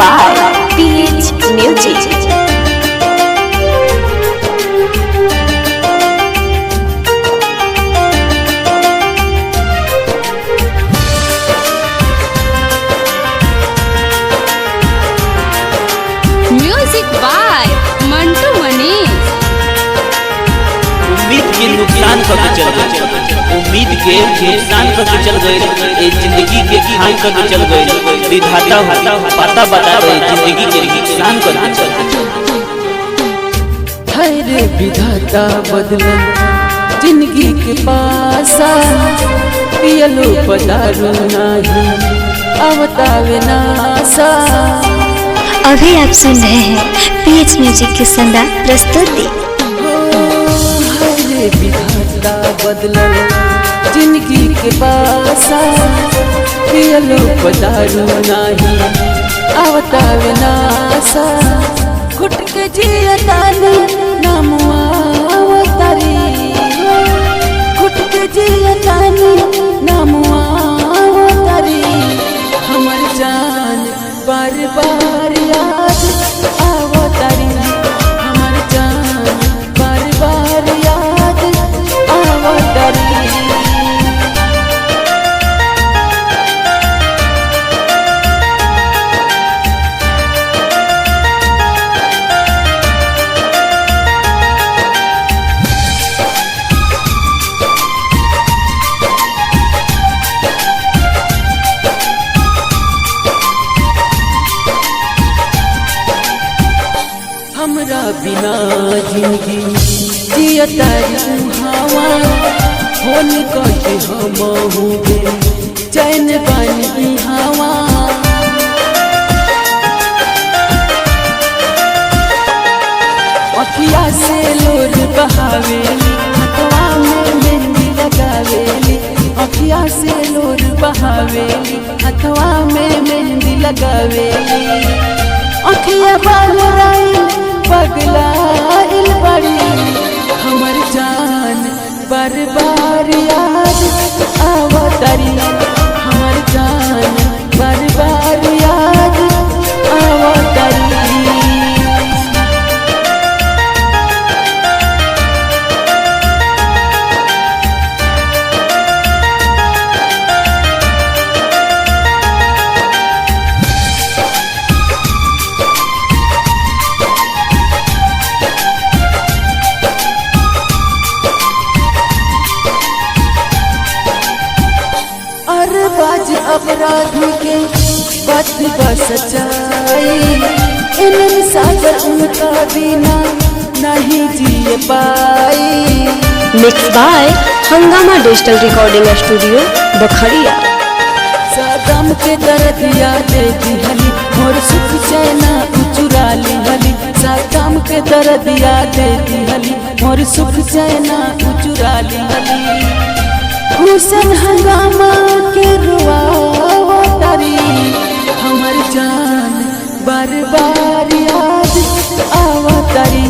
by PH Music. Music by Mantu Manish. उम्मीद के नुकसान करके चल गए, उम्मीद के नुकसान करके चल गए, ये जिंदगी के खान करके चल गए। विधाता पता बता रहे जिंदगी के नुकसान करके चल गए। हाय रे विधाता बदलन जिंदगी के पासा, पियलो पदारू नाही आवतावे नासा। अभी आप सुन रहे हैं पीएच म्यूजिक की शानदार प्रस्तुति। हाय रे विधाता बदलन जिंदगी के पासा, पियलो पदारू नाही आवतावे नासा। घुट के जियतानी नामुआ अवतारी, घुट के जियतानी नामुआ अवतारी। हमर जान बार बार याद आवतारी, हमर जान बार बार याद आवतारी। हमरा बिना जिंदगी जियतारी हवा, होन कटे हम हुए चैन बानी हवा। अखिया से लोर बहावेली, हथवा में मेहंदी लगावेली। अखिया से लोर बहावेली, हथवा में मेहंदी लगावेली। अखिया बाल राई पगलाइल बड़ी, हमर जान बार बार याद आवतारी, हमर जान बार बार याद आवतारी। अपराधी के बात बस सच्चाई, इन्हें सागर उनका बिना नहीं जी पाई। Mixed by हंगामा डिजिटल रिकॉर्डिंग स्टूडियो बखरिया। सदम के दर्द याद दिहली, मोर सुख चैना चुरा लिहली। सदम के दर्द याद दिहली, मोर सुख चैना चुरा लिहली। हुसन हंगामा के रुआवतारी, हमर जान बार बार याद आवतारी।